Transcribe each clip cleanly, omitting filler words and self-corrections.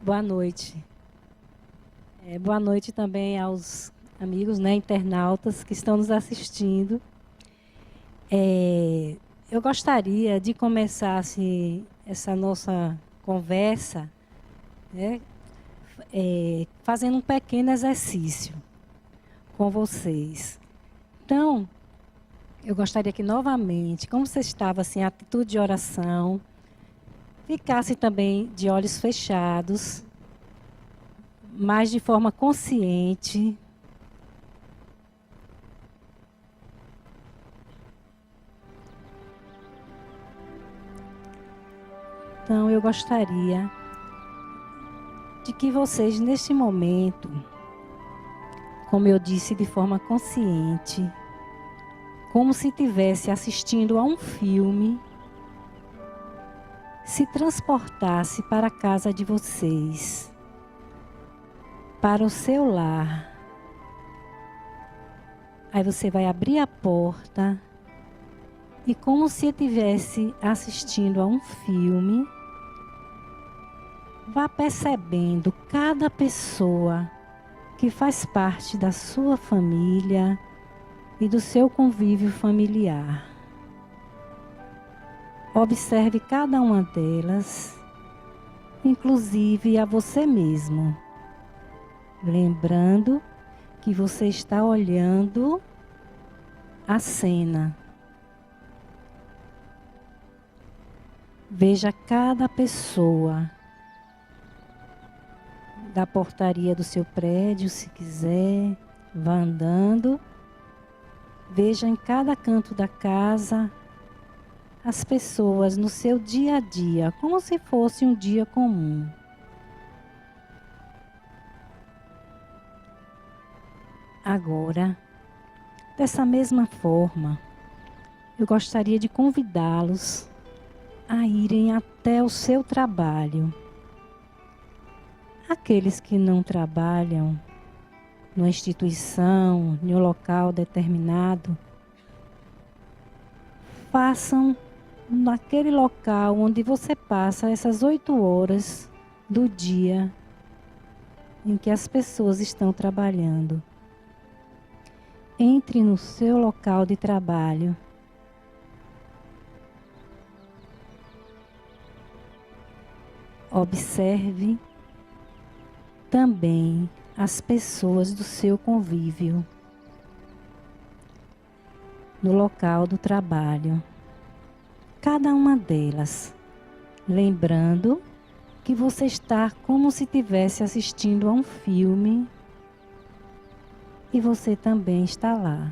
Boa noite. Boa noite também aos amigos, internautas que estão nos assistindo. Eu gostaria de começar essa nossa conversa, fazendo um pequeno exercício com vocês. Então, eu gostaria que novamente, como você estava em atitude de oração, ficasse também de olhos fechados, mas de forma consciente. Então, eu gostaria de que vocês, neste momento, como eu disse, de forma consciente, como se estivesse assistindo a um filme, se transportasse para a casa de vocês, para o seu lar. Aí você vai abrir a porta e, como se estivesse assistindo a um filme, vá percebendo cada pessoa que faz parte da sua família e do seu convívio familiar. Observe cada uma delas, inclusive a você mesmo. Lembrando que você está olhando a cena. Veja cada pessoa da portaria do seu prédio, se quiser, vá andando. Veja em cada canto da casa as pessoas no seu dia a dia, como se fosse um dia comum. Agora, dessa mesma forma, eu gostaria de convidá-los a irem até o seu trabalho. Aqueles que não trabalham numa instituição, em um local determinado, façam naquele local onde você passa essas 8 horas do dia em que as pessoas estão trabalhando. Entre no seu local de trabalho. Observe também as pessoas do seu convívio no local do trabalho. Cada uma delas, lembrando que você está como se estivesse assistindo a um filme e você também está lá.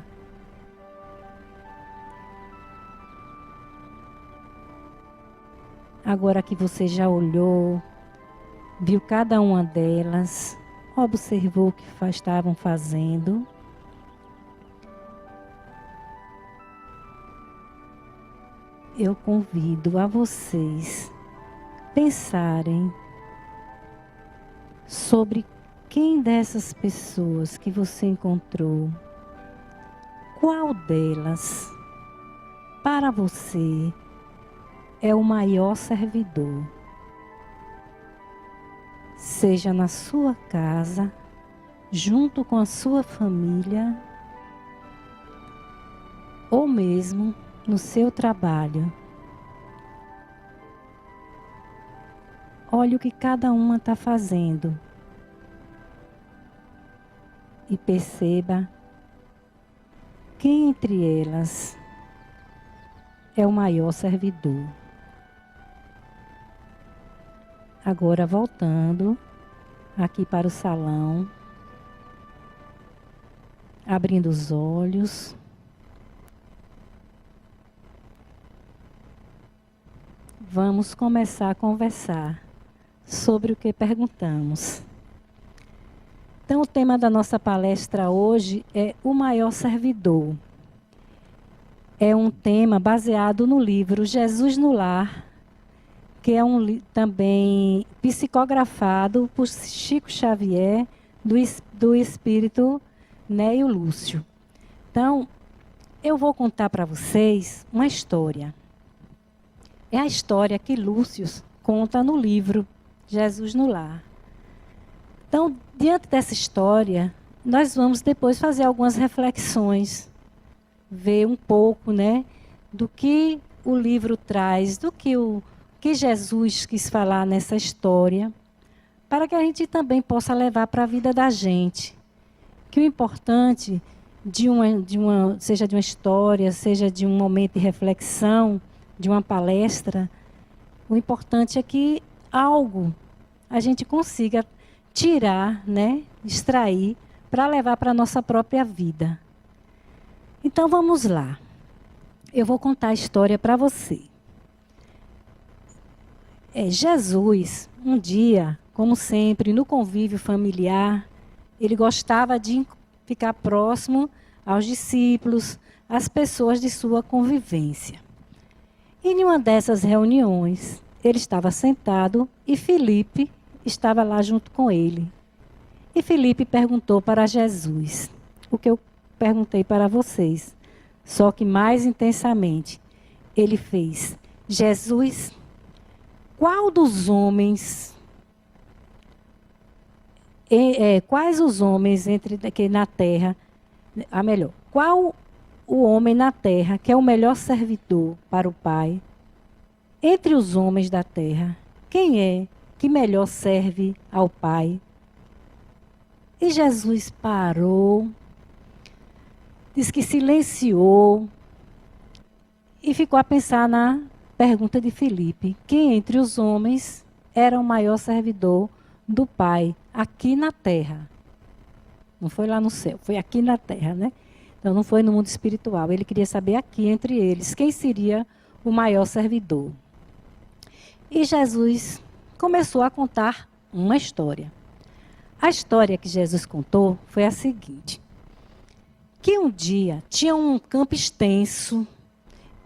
Agora que você já olhou, viu cada uma delas, observou o que estavam fazendo, eu convido a vocês pensarem sobre quem dessas pessoas que você encontrou, qual delas, para você, é o maior servidor. Seja na sua casa, junto com a sua família, ou mesmo no seu trabalho. Olhe o que cada uma está fazendo e perceba quem entre elas é o maior servidor. Agora voltando aqui para o salão, abrindo os olhos. Vamos começar a conversar sobre o que perguntamos. Então, o tema da nossa palestra hoje é o maior servidor. É um tema baseado no livro Jesus no Lar, que é também psicografado por Chico Xavier, do espírito Neio Lúcio. Então, eu vou contar para vocês uma história. É a história que Lúcio conta no livro Jesus no Lar. Então, diante dessa história, nós vamos depois fazer algumas reflexões, ver um pouco, né, do que o livro traz, do que Jesus quis falar nessa história, para que a gente também possa levar para a vida da gente. Que o importante seja de uma história, seja de um momento de reflexão, de uma palestra, o importante é que algo a gente consiga tirar, né, extrair, para levar para a nossa própria vida. Então vamos lá. Eu vou contar a história para você. Jesus, um dia, como sempre, no convívio familiar, ele gostava de ficar próximo aos discípulos, às pessoas de sua convivência. E em uma dessas reuniões, ele estava sentado e Filipe estava lá junto com ele. E Filipe perguntou para Jesus o que eu perguntei para vocês, só que mais intensamente. Ele fez: Jesus, qual dos homens, quais os homens que na terra, qual o homem na terra que é o melhor servidor para o Pai? Entre os homens da terra, quem é que melhor serve ao Pai? E Jesus parou, diz que silenciou e ficou a pensar na pergunta de Filipe: quem entre os homens era o maior servidor do Pai aqui na terra? Não foi lá no céu, foi aqui na terra, né? Então não foi no mundo espiritual. Ele queria saber aqui entre eles quem seria o maior servidor. E Jesus começou a contar uma história. A história que Jesus contou foi a seguinte: que um dia tinha um campo extenso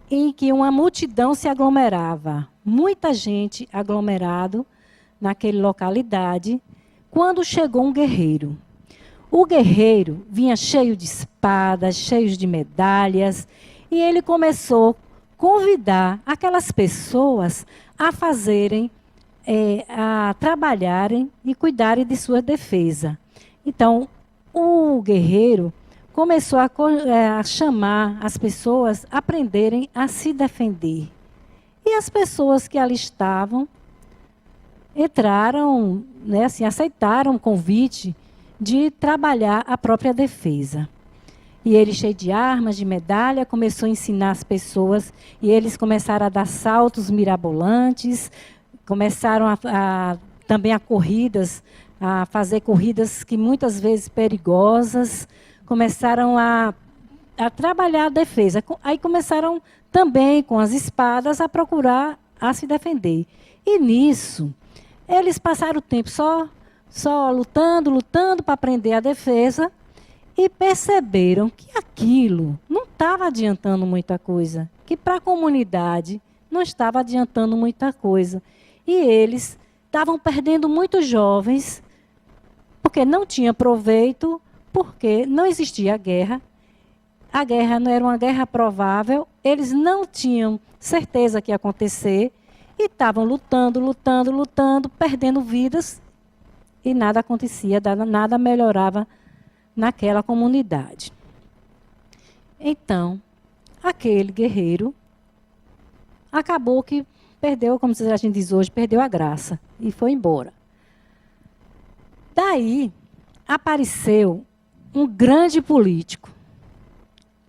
em que uma multidão se aglomerava, muita gente aglomerado naquela localidade, quando chegou um guerreiro. O guerreiro vinha cheio de espadas, cheio de medalhas, e ele começou a convidar aquelas pessoas a fazerem, a trabalharem e cuidarem de sua defesa. Então, o guerreiro começou a chamar as pessoas a aprenderem a se defender. E as pessoas que ali estavam entraram, né, assim, aceitaram o convite de trabalhar a própria defesa. E ele, cheio de armas, de medalha, começou a ensinar as pessoas, e eles começaram a dar saltos mirabolantes, começaram também a corridas, a fazer corridas que muitas vezes perigosas, começaram a trabalhar a defesa. Aí começaram também, com as espadas, a procurar a se defender. E nisso, eles passaram o tempo só lutando para aprender a defesa, e perceberam que aquilo não estava adiantando muita coisa, que para a comunidade não estava adiantando muita coisa. E eles estavam perdendo muitos jovens, porque não tinha proveito, porque não existia guerra. A guerra não era uma guerra provável, eles não tinham certeza que ia acontecer, e estavam lutando, perdendo vidas, e nada acontecia, nada melhorava naquela comunidade. Então, aquele guerreiro acabou que perdeu, como a gente diz hoje, perdeu a graça e foi embora. Daí apareceu um grande político.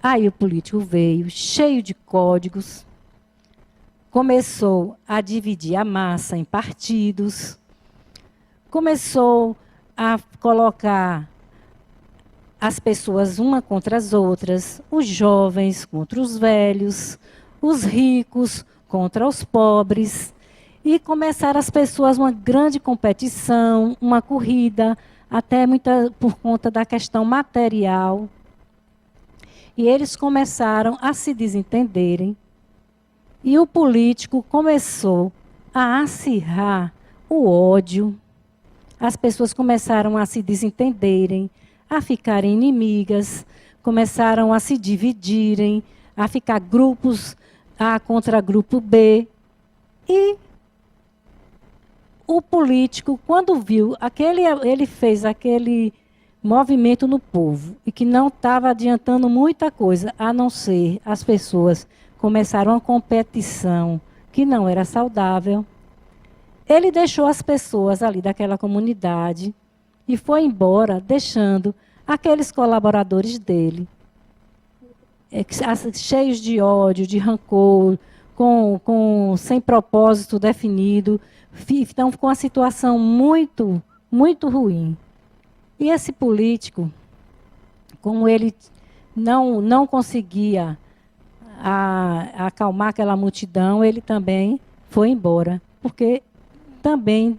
Aí o político veio, cheio de códigos, começou a dividir a massa em partidos, começou a colocar as pessoas uma contra as outras, os jovens contra os velhos, os ricos contra os pobres, e começaram as pessoas uma grande competição, uma corrida, até muita por conta da questão material. E eles começaram a se desentenderem, e o político começou a acirrar o ódio. As pessoas começaram a se desentenderem, a ficarem inimigas, começaram a se dividirem, a ficar grupos A contra grupo B. E o político, quando viu ele fez aquele movimento no povo e que não estava adiantando muita coisa, a não ser as pessoas começaram uma competição que não era saudável. Ele deixou as pessoas ali daquela comunidade e foi embora, deixando aqueles colaboradores dele, cheios de ódio, de rancor, sem propósito definido. Então, ficou uma situação muito, muito ruim. E esse político, como ele não conseguia acalmar aquela multidão, ele também foi embora. Porque também,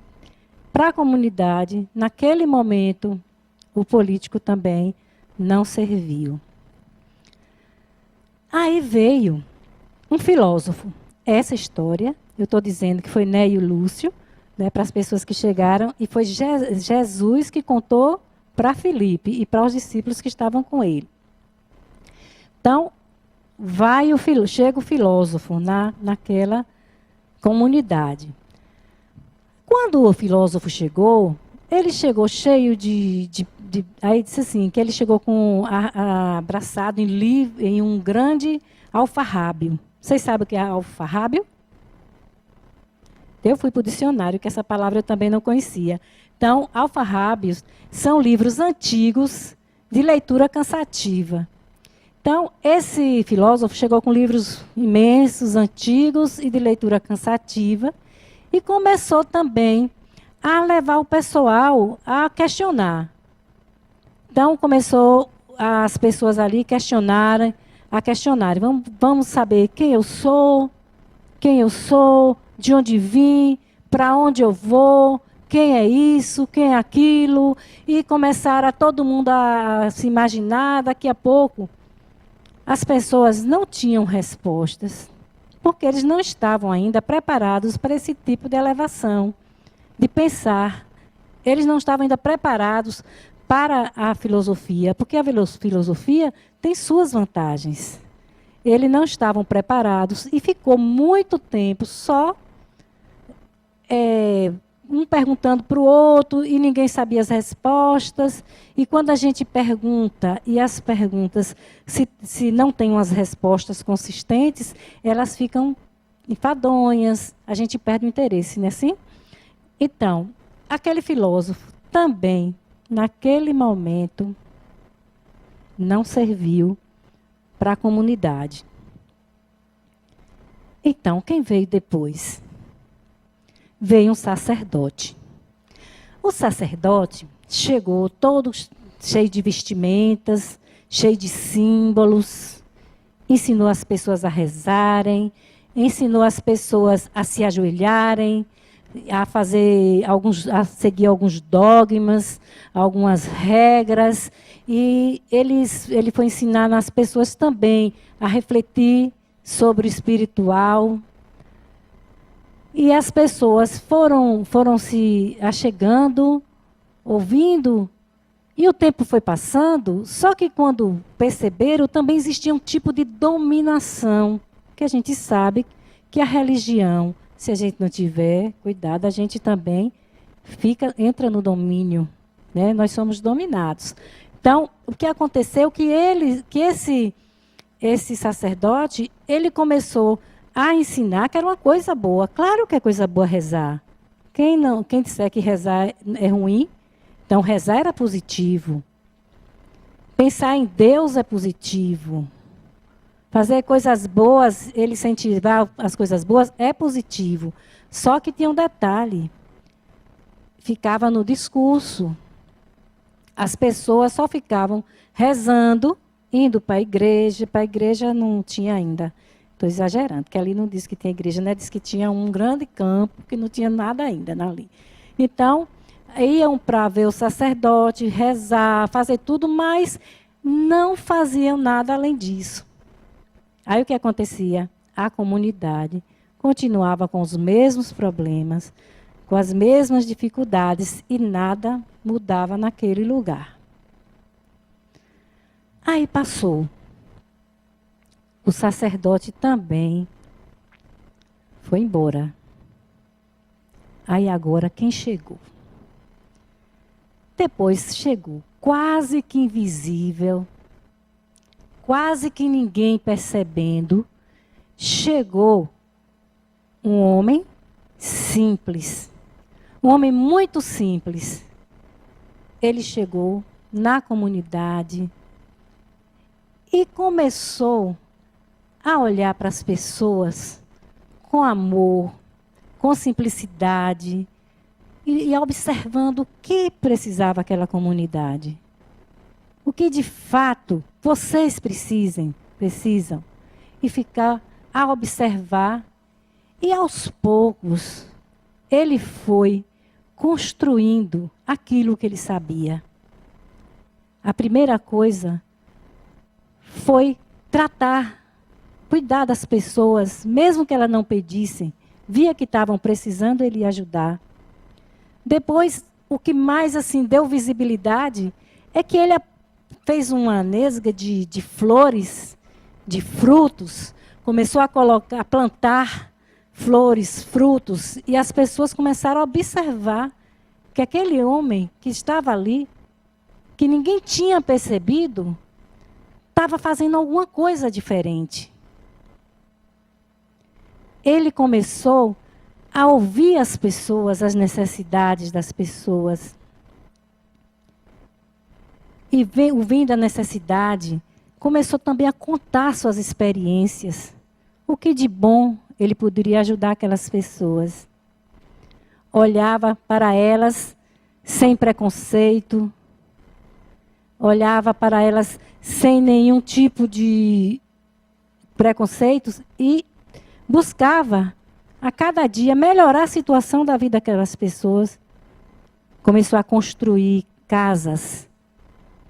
para a comunidade, naquele momento, o político também não serviu. Aí veio um filósofo. Essa história, eu estou dizendo que foi Neio Lúcio, né, para as pessoas que chegaram, e foi Jesus que contou para Filipe e para os discípulos que estavam com ele. Então, chega o filósofo naquela comunidade. Quando o filósofo chegou, ele chegou cheio aí disse assim, que ele chegou abraçado em um grande alfarrábio. Vocês sabem o que é alfarrábio? Eu fui para o dicionário, que essa palavra eu também não conhecia. Então, alfarrábios são livros antigos de leitura cansativa. Então, esse filósofo chegou com livros imensos, antigos e de leitura cansativa, e começou também a levar o pessoal a questionar. Então, começou as pessoas ali a questionarem. Vamos saber quem eu sou, de onde vim, para onde eu vou, quem é isso, quem é aquilo. E começaram todo mundo a se imaginar. Daqui a pouco, as pessoas não tinham respostas, porque eles não estavam ainda preparados para esse tipo de elevação, de pensar. Eles não estavam ainda preparados para a filosofia, porque a filosofia tem suas vantagens. Eles não estavam preparados e ficou muito tempo só um perguntando para o outro e ninguém sabia as respostas. E quando a gente pergunta, e as perguntas, se não tem umas respostas consistentes, elas ficam enfadonhas, a gente perde o interesse, não é assim? Então, aquele filósofo também, naquele momento, não serviu para a comunidade. Então, quem veio depois? Veio um sacerdote. O sacerdote chegou todo cheio de vestimentas, cheio de símbolos, ensinou as pessoas a rezarem, ensinou as pessoas a se ajoelharem, a seguir alguns dogmas, algumas regras, e ele foi ensinar as pessoas também a refletir sobre o espiritual. E as pessoas foram se achegando, ouvindo, e o tempo foi passando, só que quando perceberam, também existia um tipo de dominação, que a gente sabe que a religião, se a gente não tiver cuidado, a gente também entra no domínio, né? Nós somos dominados. Então, o que aconteceu que esse sacerdote, ele começou a ensinar que era uma coisa boa. Claro que é coisa boa rezar. Quem disser que rezar é ruim, então rezar era positivo. Pensar em Deus é positivo. Fazer coisas boas, ele incentivar as coisas boas é positivo. Só que tinha um detalhe. Ficava no discurso. As pessoas só ficavam rezando, indo para a igreja. Para a igreja não tinha ainda. Estou exagerando, porque ali não diz que tinha igreja, né? Diz que tinha um grande campo, que não tinha nada ainda ali. Então, iam para ver o sacerdote, rezar, fazer tudo, mas não faziam nada além disso. Aí o que acontecia? A comunidade continuava com os mesmos problemas, com as mesmas dificuldades, e nada mudava naquele lugar. Aí passou. O sacerdote também foi embora. Aí agora quem chegou? Depois chegou, quase que invisível, quase que ninguém percebendo, chegou um homem simples, um homem muito simples. Ele chegou na comunidade e começou a olhar para as pessoas com amor, com simplicidade, e observando o que precisava aquela comunidade. O que de fato vocês precisam. E ficar a observar. E aos poucos, ele foi construindo aquilo que ele sabia. A primeira coisa foi tratar, cuidar das pessoas, mesmo que elas não pedissem. Via que estavam precisando, ele ia ajudar. Depois, o que mais assim deu visibilidade é que ele fez uma nesga de flores, de frutos, começou a plantar flores, frutos, e as pessoas começaram a observar que aquele homem que estava ali, que ninguém tinha percebido, estava fazendo alguma coisa diferente. Ele começou a ouvir as pessoas, as necessidades das pessoas. E ouvindo a necessidade, começou também a contar suas experiências. O que de bom ele poderia ajudar aquelas pessoas. Olhava para elas sem preconceito, olhava para elas sem nenhum tipo de preconceitos e buscava a cada dia melhorar a situação da vida daquelas pessoas. Começou a construir casas.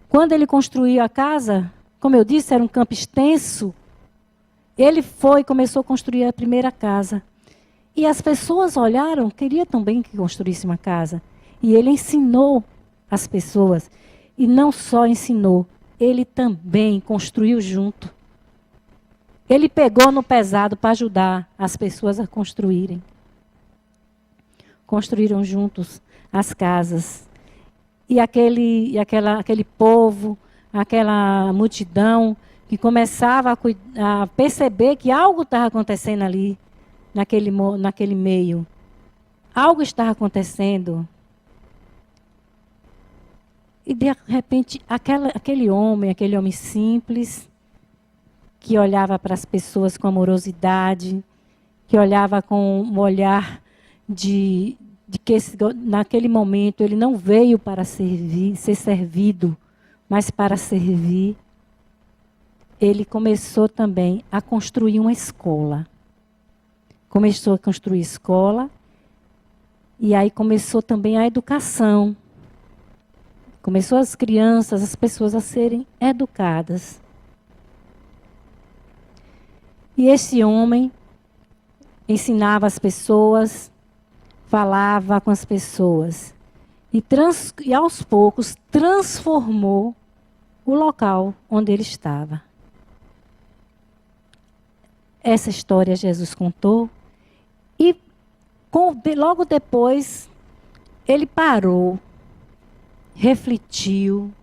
Quando ele construiu a casa, como eu disse, era um campo extenso. Ele começou a construir a primeira casa. E as pessoas olharam, queria também que construísse uma casa. E ele ensinou as pessoas. E não só ensinou, ele também construiu junto. Ele pegou no pesado para ajudar as pessoas a construírem. Construíram juntos as casas. E aquele povo, aquela multidão que começava a perceber que algo estava acontecendo ali, naquele meio. Algo estava acontecendo. E de repente, aquele homem simples, que olhava para as pessoas com amorosidade, que olhava com um olhar de que naquele momento ele não veio para ser servido, mas para servir. Ele começou também a construir uma escola. Começou a construir escola, e aí começou também a educação. Começou as crianças, as pessoas a serem educadas. E esse homem ensinava as pessoas, falava com as pessoas. E aos poucos transformou o local onde ele estava. Essa história Jesus contou. E logo depois, ele parou, refletiu,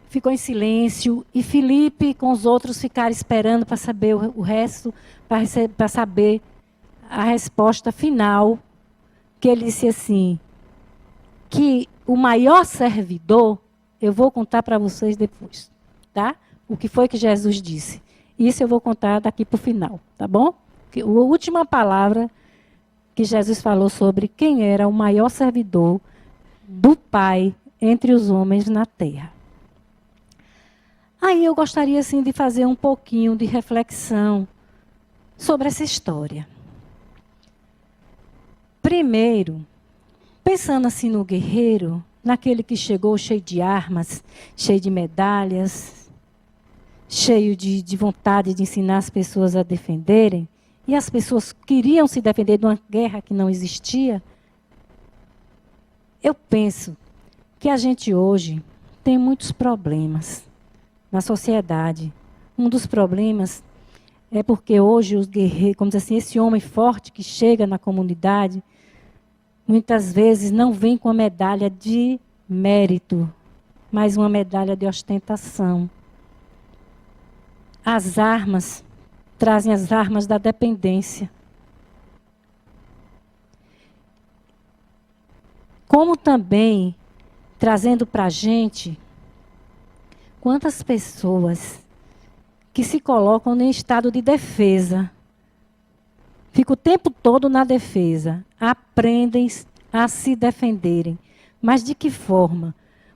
ficou em silêncio, e Filipe com os outros ficaram esperando para saber o resto, para saber a resposta final, que ele disse assim, que o maior servidor, eu vou contar para vocês depois, tá? O que foi que Jesus disse. Isso eu vou contar daqui para o final, tá bom? A última palavra que Jesus falou sobre quem era o maior servidor do Pai entre os homens na terra. Aí eu gostaria assim, de fazer um pouquinho de reflexão sobre essa história. Primeiro, pensando assim no guerreiro, naquele que chegou cheio de armas, cheio de medalhas, cheio de vontade de ensinar as pessoas a defenderem, e as pessoas queriam se defender de uma guerra que não existia. Eu penso que a gente hoje tem muitos problemas na sociedade. Um dos problemas é porque hoje os guerreiros, como diz assim, esse homem forte que chega na comunidade, muitas vezes não vem com a medalha de mérito, mas uma medalha de ostentação. As armas trazem as armas da dependência. Como também, trazendo para a gente, quantas pessoas que se colocam em estado de defesa, ficam o tempo todo na defesa, aprendem a se defenderem. Mas de que forma?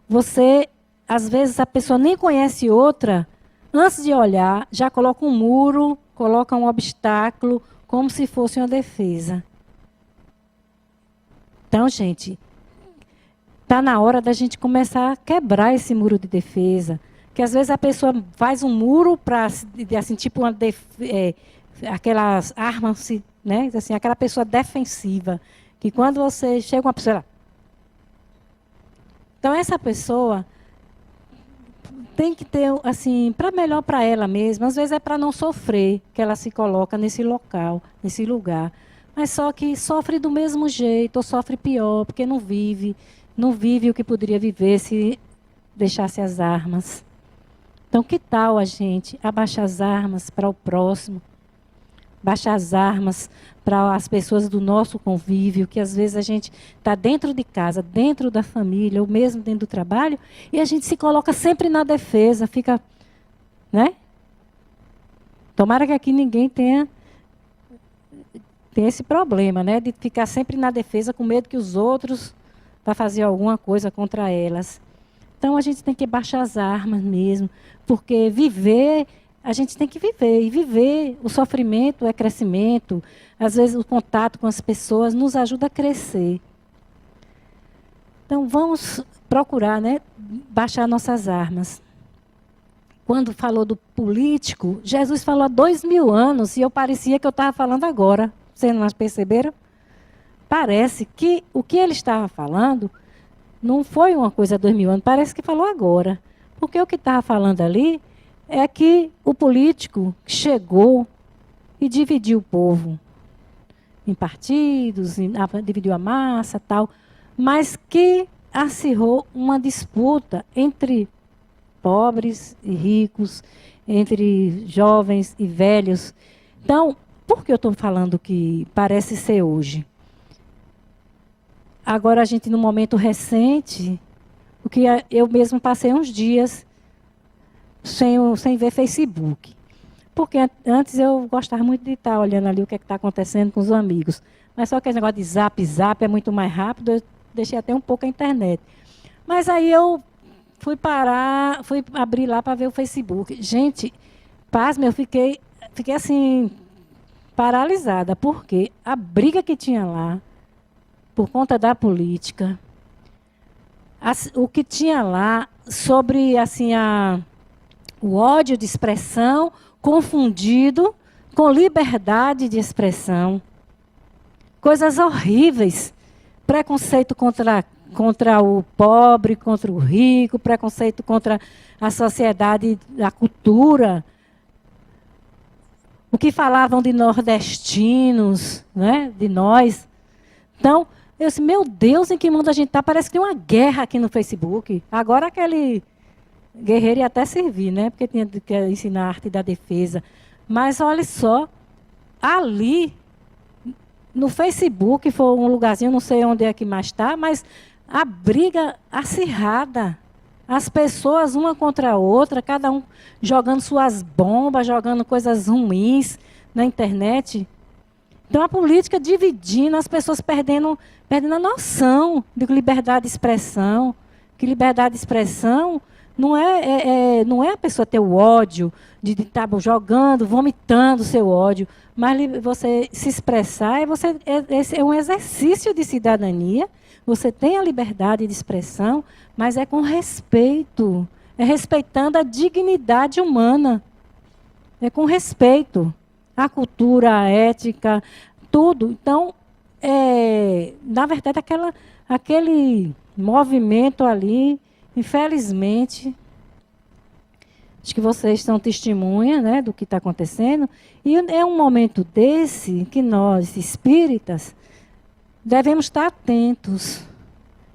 Você, às vezes, a pessoa nem conhece outra, antes de olhar, já coloca um muro, coloca um obstáculo, como se fosse uma defesa. Então, gente, está na hora da gente começar a quebrar esse muro de defesa. Que às vezes a pessoa faz um muro para, assim, tipo aquelas armas, né? Assim, aquela pessoa defensiva. Que quando você chega uma pessoa. Então, essa pessoa tem que ter, assim, para melhor para ela mesma. Às vezes é para não sofrer que ela se coloca nesse local, nesse lugar. Mas só que sofre do mesmo jeito, ou sofre pior, porque não vive o que poderia viver se deixasse as armas. Então, que tal a gente abaixar as armas para o próximo? Baixar as armas para as pessoas do nosso convívio, que às vezes a gente está dentro de casa, dentro da família, ou mesmo dentro do trabalho, e a gente se coloca sempre na defesa, fica, né? Tomara que aqui ninguém tenha esse problema, né? De ficar sempre na defesa com medo que os outros vão fazer alguma coisa contra elas. Então, a gente tem que baixar as armas mesmo, porque viver, a gente tem que viver. E viver, o sofrimento é crescimento. Às vezes, o contato com as pessoas nos ajuda a crescer. Então, vamos procurar, né, baixar nossas armas. Quando falou do político, Jesus falou há 2000 anos, e eu parecia que eu estava falando agora. Vocês não perceberam? Parece que o que ele estava falando não foi uma coisa há 2000 anos, parece que falou agora. Porque o que estava falando ali é que o político chegou e dividiu o povo em partidos, dividiu a massa, tal, mas que acirrou uma disputa entre pobres e ricos, entre jovens e velhos. Então, por que eu estou falando que parece ser hoje? Agora, a gente, no momento recente, o que eu mesmo passei uns dias sem ver Facebook. Porque antes eu gostava muito de estar olhando ali o que está acontecendo com os amigos. Mas só que esse negócio de zap é muito mais rápido, eu deixei até um pouco a internet. Mas aí eu fui abrir lá para ver o Facebook. Gente, pasme, eu fiquei assim, paralisada, porque a briga que tinha lá, por conta da política, o que tinha lá sobre assim, o ódio de expressão confundido com liberdade de expressão. Coisas horríveis. Preconceito contra o pobre, contra o rico, preconceito contra a sociedade, a cultura. O que falavam de nordestinos, né, de nós. Então, eu disse, meu Deus, em que mundo a gente está? Parece que tem uma guerra aqui no Facebook. Agora aquele guerreiro ia até servir, né? Porque tinha que ensinar a arte da defesa. Mas olha só, ali, no Facebook, foi um lugarzinho, não sei onde é que mais está, mas a briga acirrada. As pessoas, uma contra a outra, cada um jogando suas bombas, jogando coisas ruins na internet. Então, a política dividindo, as pessoas perdendo a noção de liberdade de expressão. Que liberdade de expressão não é a pessoa ter o ódio, de estar jogando, vomitando o seu ódio, mas você se expressar, é um exercício de cidadania. Você tem a liberdade de expressão, mas é com respeito. É respeitando a dignidade humana. É com respeito. A cultura, a ética, tudo. Então, na verdade, aquele movimento ali, infelizmente, Acho que vocês são testemunha, né, do que está acontecendo. E é um momento desse que nós, espíritas, devemos estar atentos.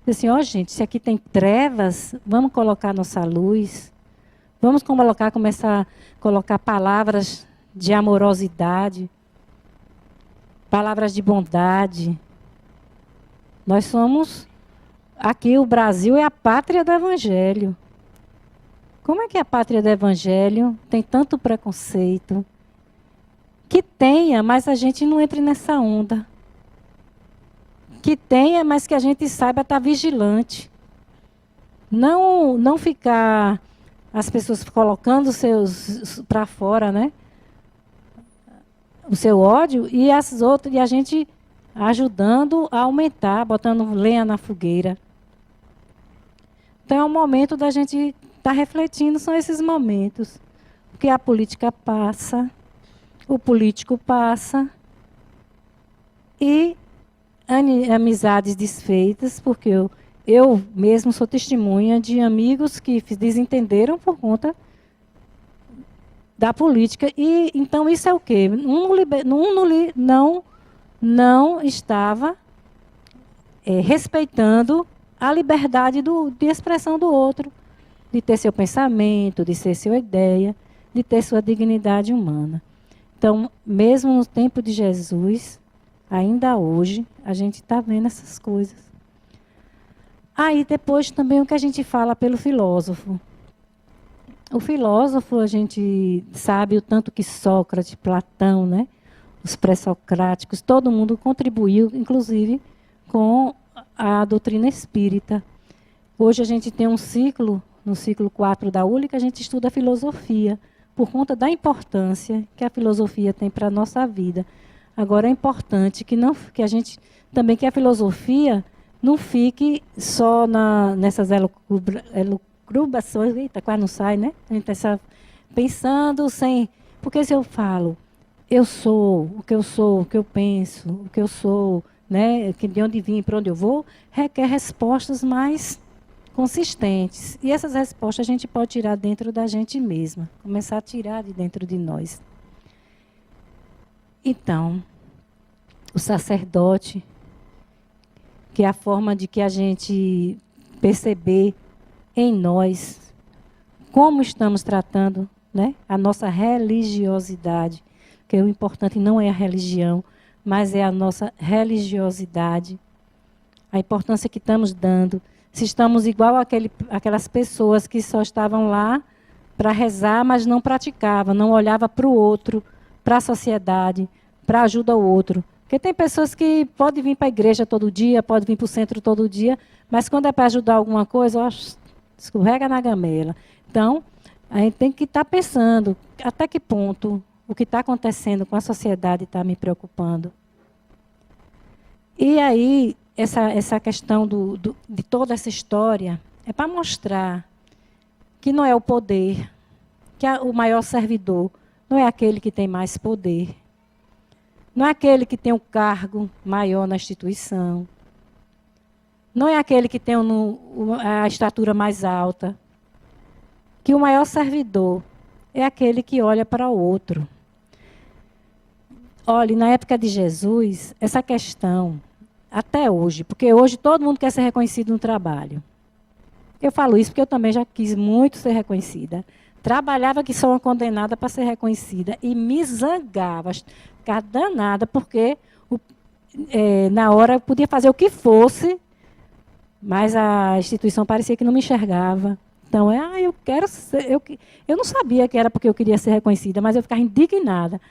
Assim, ó, gente, se aqui tem trevas, vamos colocar nossa luz. Vamos começar a colocar palavras de amorosidade, palavras de bondade. Nós somos, aqui o Brasil é a pátria do Evangelho. Como é que a pátria do Evangelho tem tanto preconceito? Que tenha, mas a gente não entre nessa onda. Que tenha, mas que a gente saiba estar vigilante. Não ficar as pessoas colocando seus para fora, né? O seu ódio e as outras, e a gente ajudando a aumentar, botando lenha na fogueira. Então é um momento da gente estar refletindo, são esses momentos. Porque a política passa, o político passa, e amizades desfeitas, porque eu mesmo sou testemunha de amigos que desentenderam por conta da política. E então isso é o quê? Não estava respeitando a liberdade de expressão do outro, de ter seu pensamento, de ser sua ideia, de ter sua dignidade humana. Então, mesmo no tempo de Jesus, ainda hoje, a gente está vendo essas coisas. Aí depois também o que a gente fala pelo filósofo. O filósofo, a gente sabe o tanto que Sócrates, Platão, né, os pré-socráticos, todo mundo contribuiu, inclusive, com a doutrina espírita. Hoje a gente tem um ciclo, no ciclo 4 da ULI, que a gente estuda a filosofia, por conta da importância que a filosofia tem para a nossa vida. Agora é importante que a gente também, que a filosofia não fique só nessas elucubrações, eita, quase não sai, né? A gente está pensando sem... Porque se eu falo, eu sou, o que eu penso, o que eu sou, né? De onde vim, para onde eu vou, requer respostas mais consistentes. E essas respostas a gente pode tirar dentro da gente mesma, começar a tirar de dentro de nós. Então, o sacerdote, que é a forma de que a gente perceber em nós como estamos tratando, né, a nossa religiosidade, que o importante não é a religião, mas é a nossa religiosidade, a importância que estamos dando. Se estamos igual aquelas pessoas que só estavam lá para rezar, mas não praticavam, não olhavam para o outro, para a sociedade, para a ajuda ao outro. Porque tem pessoas que podem vir para a igreja todo dia, podem vir para o centro todo dia, mas quando é para ajudar alguma coisa, ó, escorrega na gamela. Então, a gente tem que estar pensando até que ponto o que está acontecendo com a sociedade está me preocupando. E aí, essa questão de toda essa história é para mostrar que não é o poder, que o maior servidor não é aquele que tem mais poder, não é aquele que tem um cargo maior na instituição, não é aquele que tem a estatura mais alta, que o maior servidor é aquele que olha para o outro. Olhe, na época de Jesus, essa questão, até hoje, porque hoje todo mundo quer ser reconhecido no trabalho. Eu falo isso porque eu também já quis muito ser reconhecida. Trabalhava que sou uma condenada para ser reconhecida e me zangava, ficava danada, porque na hora eu podia fazer o que fosse, mas a instituição parecia que não me enxergava. Então, eu quero ser... Eu não sabia que era porque eu queria ser reconhecida, mas eu ficava indignada.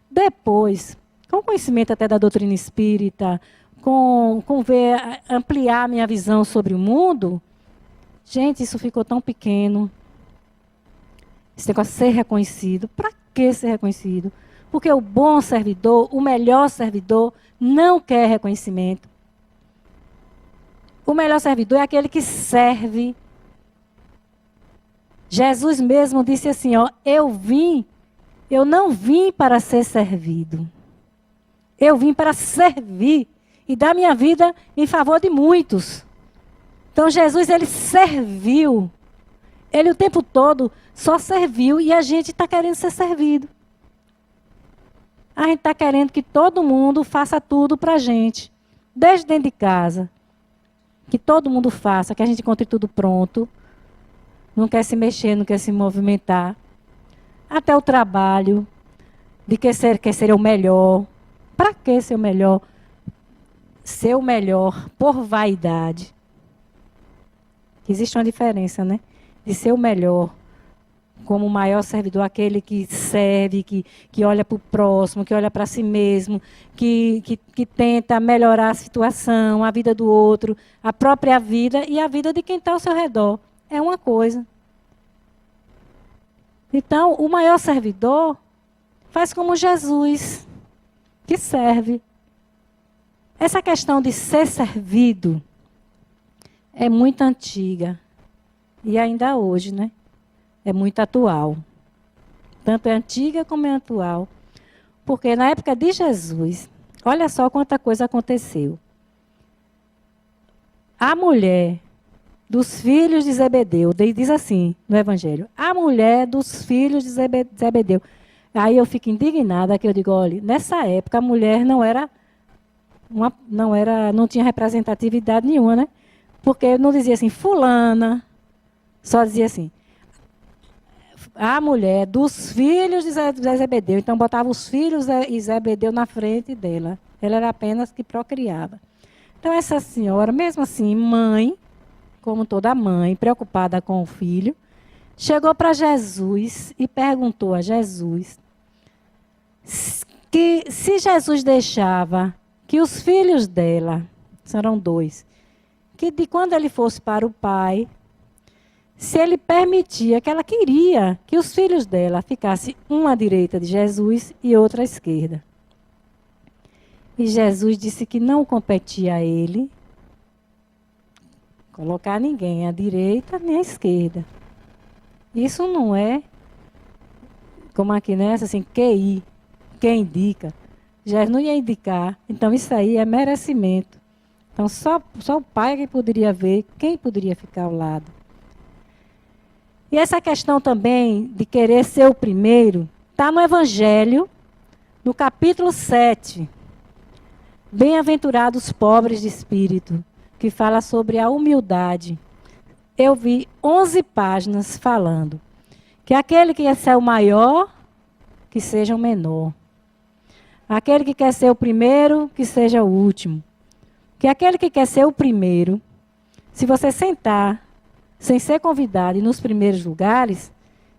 Depois, com o conhecimento até da doutrina espírita, com ampliar a minha visão sobre o mundo, gente, isso ficou tão pequeno. Esse negócio de ser reconhecido. Para que ser reconhecido? Porque o bom servidor, o melhor servidor, não quer reconhecimento. O melhor servidor é aquele que serve. Jesus mesmo disse assim, ó, eu não vim para ser servido. Eu vim para servir e dar minha vida em favor de muitos. Então Jesus, ele serviu. Ele o tempo todo só serviu e a gente está querendo ser servido. A gente está querendo que todo mundo faça tudo para a gente. Desde dentro de casa. Que todo mundo faça, que a gente encontre tudo pronto. Não quer se mexer, não quer se movimentar. Até o trabalho. De quer ser o melhor. Para que ser o melhor? Ser o melhor por vaidade. Existe uma diferença, né? De ser o melhor como o maior servidor, aquele que serve, que olha para o próximo, que olha para si mesmo, que tenta melhorar a situação, a vida do outro, a própria vida e a vida de quem está ao seu redor. É uma coisa. Então, o maior servidor faz como Jesus, que serve. Essa questão de ser servido é muito antiga. E ainda hoje, né? É muito atual. Tanto é antiga como é atual. Porque na época de Jesus, olha só quanta coisa aconteceu. A mulher dos filhos de Zebedeu, diz assim no Evangelho, a mulher dos filhos de Zebedeu. Aí eu fico indignada, que eu digo, olha, nessa época a mulher não tinha representatividade nenhuma, né? Porque não dizia assim, fulana, só dizia assim, a mulher dos filhos de Zebedeu. Então, botava os filhos de Zebedeu na frente dela. Ela era apenas que procriava. Então, essa senhora, mesmo assim, mãe, como toda mãe, preocupada com o filho, chegou para Jesus e perguntou a Jesus que se Jesus deixava que os filhos dela, serão 2, que de quando ele fosse para o pai, se ele permitia, que ela queria que os filhos dela ficassem um à direita de Jesus e outro à esquerda. E Jesus disse que não competia a ele colocar ninguém à direita nem à esquerda. Isso não é, como aqui nessa, assim, QI, quem indica. Jesus não ia indicar. Então isso aí é merecimento. Então só o pai que poderia ver quem poderia ficar ao lado. E essa questão também de querer ser o primeiro, está no Evangelho, no capítulo 7. Bem-aventurados pobres de espírito, que fala sobre a humildade. Eu vi 11 páginas falando que aquele que quer ser o maior, que seja o menor. Aquele que quer ser o primeiro, que seja o último. Que aquele que quer ser o primeiro, se você sentar sem ser convidado e nos primeiros lugares,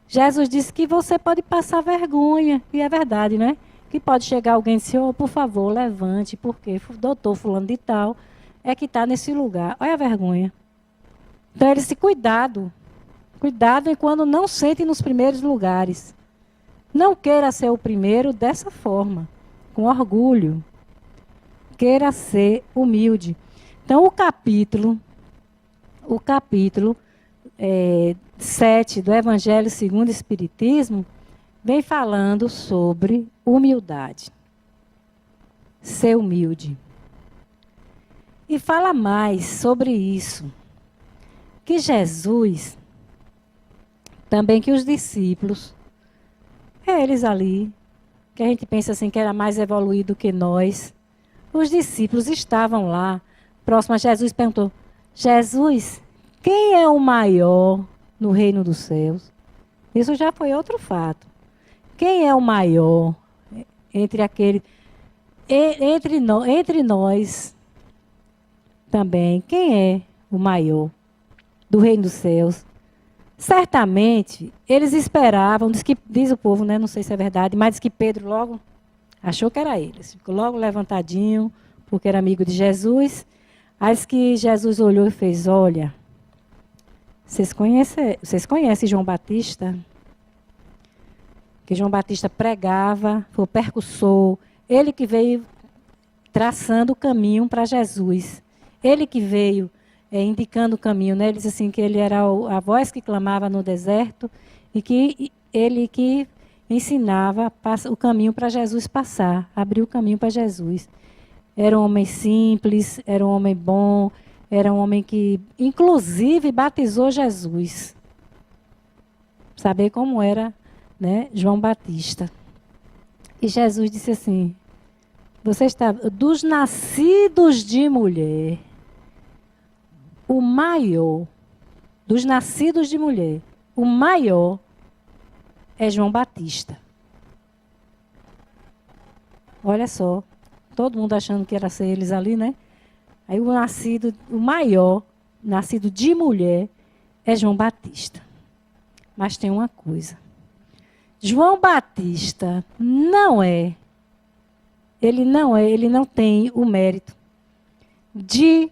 Jesus disse que você pode passar vergonha. E é verdade, né? Que pode chegar alguém e dizer, oh, por favor, levante, porque o doutor fulano de tal é que está nesse lugar. Olha a vergonha. Então, ele disse, cuidado. Cuidado quando não sente nos primeiros lugares. Não queira ser o primeiro dessa forma, com orgulho. Queira ser humilde. Então, o capítulo 7 do Evangelho segundo o Espiritismo vem falando sobre humildade. Ser humilde. E fala mais sobre isso. Que Jesus, também que os discípulos, eles ali, que a gente pensa assim que era mais evoluído que nós, os discípulos estavam lá, próximo a Jesus, perguntou, Jesus, quem é o maior no reino dos céus? Isso já foi outro fato. Quem é o maior entre aquele, entre nós também? Quem é o maior do reino dos céus? Certamente, eles esperavam, diz o povo, né? Não sei se é verdade, mas diz que Pedro logo achou que era eles. Ficou logo levantadinho, porque era amigo de Jesus. Aí diz que Jesus olhou e fez, olha, vocês conhecem João Batista? Que João Batista pregava, foi o percussor, ele que veio traçando o caminho para Jesus. Ele que veio indicando o caminho, né? Ele disse assim que ele era a voz que clamava no deserto e que ele que ensinava o caminho para Jesus passar, abriu o caminho para Jesus. Era um homem simples, era um homem bom, era um homem que, inclusive, batizou Jesus. saber como era, né, João Batista. E Jesus disse assim, você está, dos nascidos de mulher, o maior, dos nascidos de mulher, o maior é João Batista. Olha só, todo mundo achando que era ser eles ali, né? Aí o maior, nascido de mulher, é João Batista. Mas tem uma coisa. João Batista ele não tem o mérito de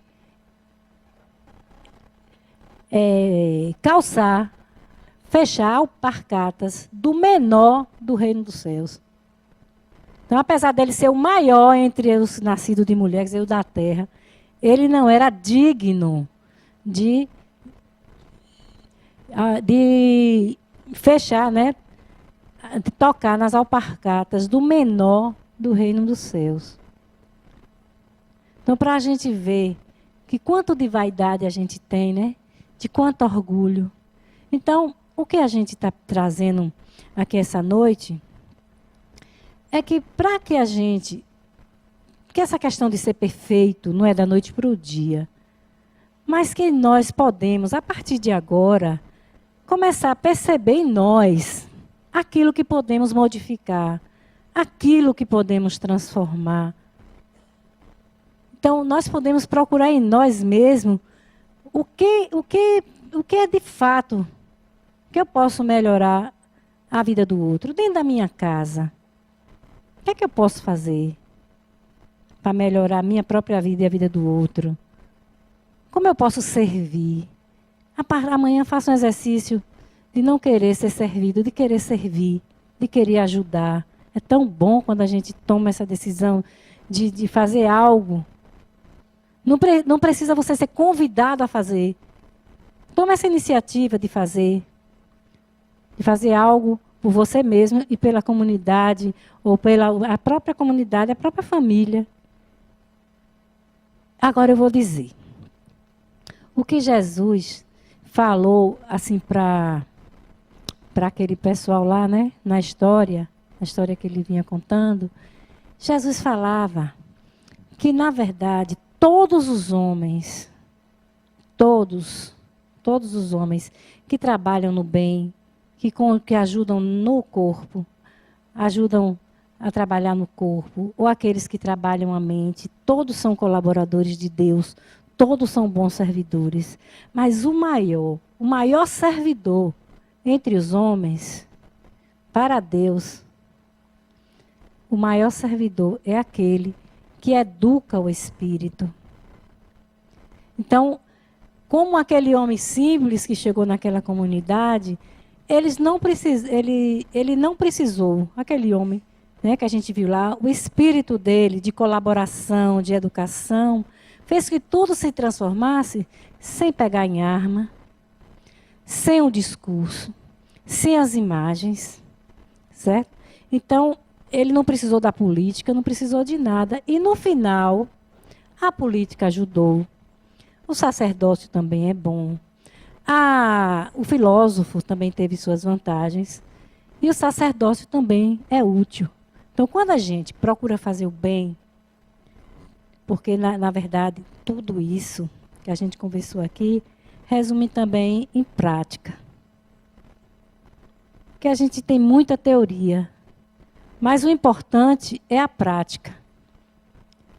calçar, fechar alpargatas do menor do reino dos céus. Então, apesar dele ser o maior entre os nascidos de mulher, quer dizer, o da terra, ele não era digno de fechar, né? De tocar nas alpargatas do menor do reino dos céus. Então, para a gente ver que quanto de vaidade a gente tem, né? De quanto orgulho. Então, o que a gente está trazendo aqui essa noite é que para que a gente... que essa questão de ser perfeito não é da noite para o dia, mas que nós podemos, a partir de agora, começar a perceber em nós aquilo que podemos modificar, aquilo que podemos transformar. Então, nós podemos procurar em nós mesmos o que é de fato que eu posso melhorar a vida do outro, dentro da minha casa. O que é que eu posso fazer para melhorar a minha própria vida e a vida do outro? Como eu posso servir? Amanhã faço um exercício de não querer ser servido, de querer servir, de querer ajudar. É tão bom quando a gente toma essa decisão de fazer algo. Não precisa você ser convidado a fazer. Toma essa iniciativa de fazer algo por você mesmo e pela comunidade, ou pela a própria comunidade, a própria família. Agora eu vou dizer. O que Jesus falou assim para aquele pessoal lá, né, na história que ele vinha contando, Jesus falava que, na verdade, todos os homens que trabalham no bem, que ajudam no corpo, ajudam a trabalhar no corpo, ou aqueles que trabalham a mente, todos são colaboradores de Deus, todos são bons servidores. Mas o maior servidor entre os homens, para Deus, o maior servidor é aquele que educa o espírito. Então, como aquele homem simples que chegou naquela comunidade, ele não precisou, aquele homem, né, que a gente viu lá, o espírito dele de colaboração, de educação, fez que tudo se transformasse sem pegar em arma, sem o discurso, sem as imagens, certo? Então, ele não precisou da política, não precisou de nada. E, no final, a política ajudou. O sacerdócio também é bom. O filósofo também teve suas vantagens. E o sacerdócio também é útil. Então, quando a gente procura fazer o bem, porque, na verdade, tudo isso que a gente conversou aqui, resume também em prática. Porque a gente tem muita teoria, mas o importante é a prática.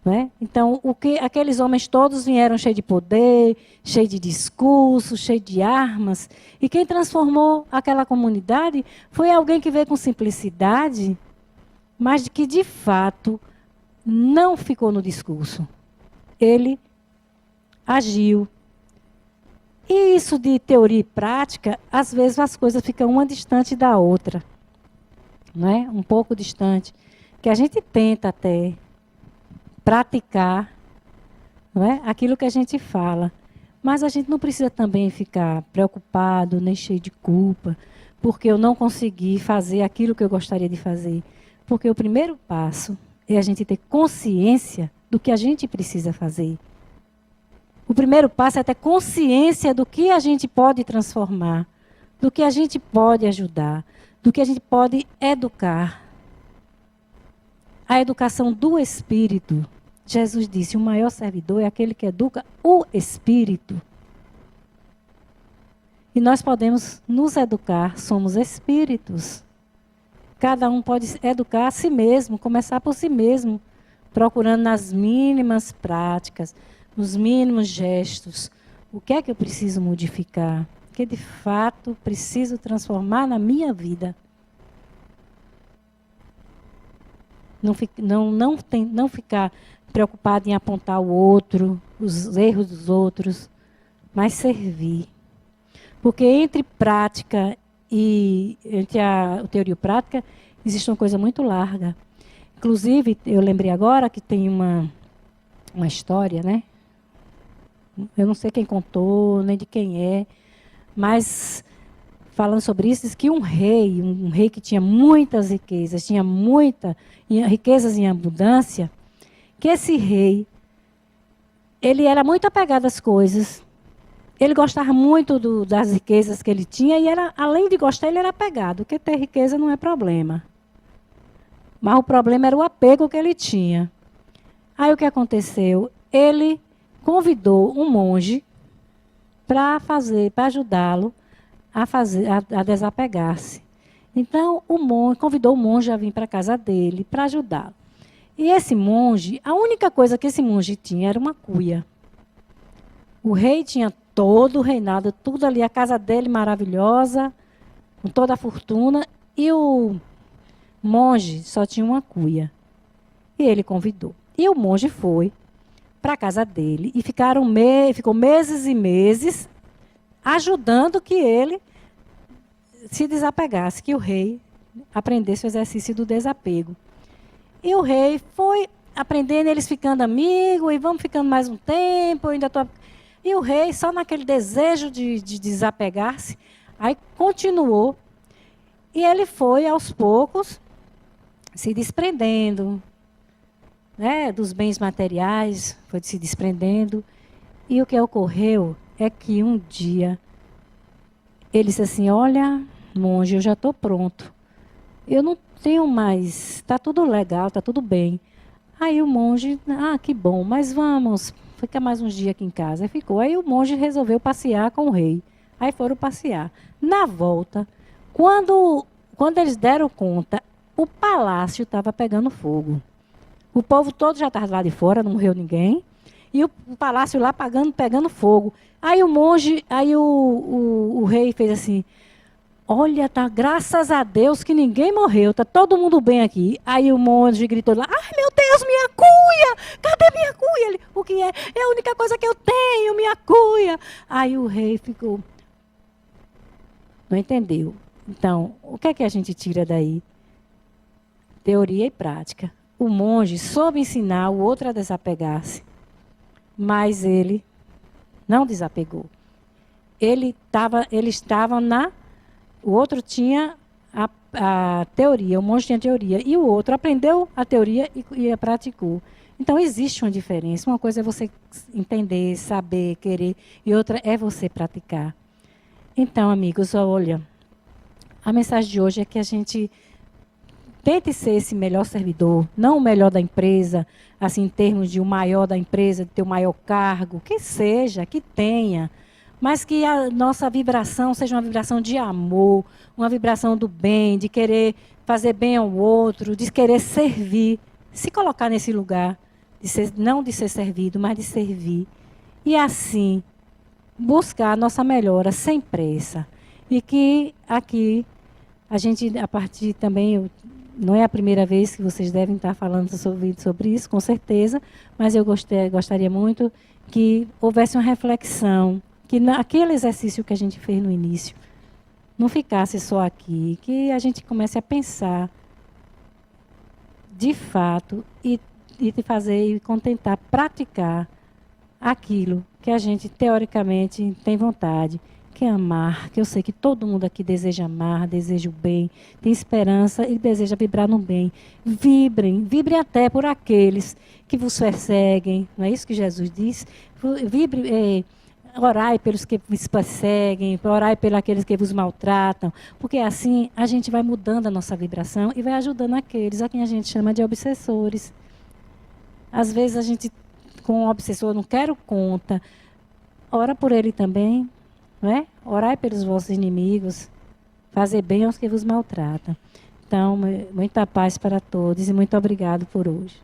Né? Então, aqueles homens todos vieram cheios de poder, cheios de discurso, cheios de armas, e quem transformou aquela comunidade foi alguém que veio com simplicidade, mas que, de fato, não ficou no discurso. Ele agiu. E isso de teoria e prática, às vezes as coisas ficam uma distante da outra. Não é? Um pouco distante. Que a gente tenta até praticar, não é? Aquilo que a gente fala. Mas a gente não precisa também ficar preocupado, nem cheio de culpa, porque eu não consegui fazer aquilo que eu gostaria de fazer. Porque o primeiro passo é a gente ter consciência do que a gente precisa fazer. O primeiro passo é ter consciência do que a gente pode transformar. do que a gente pode ajudar, do que a gente pode educar. A educação do espírito. Jesus disse, o maior servidor é aquele que educa o espírito. E nós podemos nos educar, somos espíritos. Cada um pode educar a si mesmo, começar por si mesmo, procurando nas mínimas práticas, nos mínimos gestos, o que é que eu preciso modificar, o que de fato preciso transformar na minha vida. Não ficar preocupado em apontar o outro, os erros dos outros, mas servir. Porque entre prática e entre a teoria e a prática, existe uma coisa muito larga. Inclusive, eu lembrei agora que tem uma história, né? Eu não sei quem contou, nem de quem é, mas falando sobre isso, diz que um rei que tinha muitas riquezas, tinha riquezas em abundância, que esse rei, ele era muito apegado às coisas, ele gostava muito das riquezas que ele tinha, e além de gostar, ele era apegado, porque ter riqueza não é problema. Mas o problema era o apego que ele tinha. Aí o que aconteceu? Ele convidou um monge para ajudá-lo a desapegar-se. Então, o monge convidou o monge a vir para a casa dele para ajudá-lo. E esse monge, a única coisa que esse monge tinha era uma cuia. O rei tinha todo o reinado, tudo ali, a casa dele maravilhosa, com toda a fortuna, e o monge só tinha uma cuia. E ele convidou. E o monge foi para a casa dele e ficou meses e meses ajudando que ele se desapegasse, que o rei aprendesse o exercício do desapego. E o rei foi aprendendo, eles ficando amigos, e vamos ficando mais um tempo, E o rei, só naquele desejo de desapegar-se, aí continuou. E ele foi, aos poucos, se desprendendo, né, dos bens materiais, foi se desprendendo. E o que ocorreu é que um dia ele disse assim, olha, monge, eu já estou pronto. Eu não tenho mais, está tudo legal, está tudo bem. Aí o monge, que bom, mas vamos, fica mais uns dias aqui em casa. Aí ficou. Aí o monge resolveu passear com o rei. Aí foram passear. Na volta, quando eles deram conta, o palácio estava pegando fogo. O povo todo já estava lá de fora, não morreu ninguém. E o palácio lá pegando fogo. Aí o monge, o rei fez assim, olha, tá, graças a Deus que ninguém morreu, tá todo mundo bem aqui. Aí o monge gritou lá, ai meu Deus, minha cuia, cadê minha cuia? Ele, o que é? É a única coisa que eu tenho, minha cuia. Aí o rei ficou, não entendeu. Então, o que é que a gente tira daí? Teoria e prática. O monge soube ensinar o outro a desapegar-se, mas ele não desapegou. Ele estava o outro tinha a teoria, o monge tinha a teoria, e o outro aprendeu a teoria e a praticou. Então, existe uma diferença. Uma coisa é você entender, saber, querer, e outra é você praticar. Então, amigos, olha, a mensagem de hoje é que a gente tente ser esse melhor servidor, não o melhor da empresa, assim, em termos de o maior da empresa, de ter o maior cargo, que seja, que tenha, mas que a nossa vibração seja uma vibração de amor, uma vibração do bem, de querer fazer bem ao outro, de querer servir, se colocar nesse lugar, não de ser servido, mas de servir. E assim, buscar a nossa melhora sem pressa. E que aqui, a gente, a partir também, não é a primeira vez que vocês devem estar falando sobre isso, com certeza, mas eu gostaria muito que houvesse uma reflexão, que aquele exercício que a gente fez no início não ficasse só aqui, que a gente comece a pensar de fato e fazer e tentar praticar aquilo que a gente teoricamente tem vontade, que é amar, que eu sei que todo mundo aqui deseja amar, deseja o bem, tem esperança e deseja vibrar no bem. Vibrem até por aqueles que vos perseguem, não é isso que Jesus diz? Orai pelos que vos perseguem, orai pelos aqueles que vos maltratam, porque assim a gente vai mudando a nossa vibração e vai ajudando aqueles a quem a gente chama de obsessores. Às vezes a gente, com o obsessor, não quero conta, ora por ele também, não é? Orai pelos vossos inimigos, fazer bem aos que vos maltratam. Então, muita paz para todos e muito obrigado por hoje.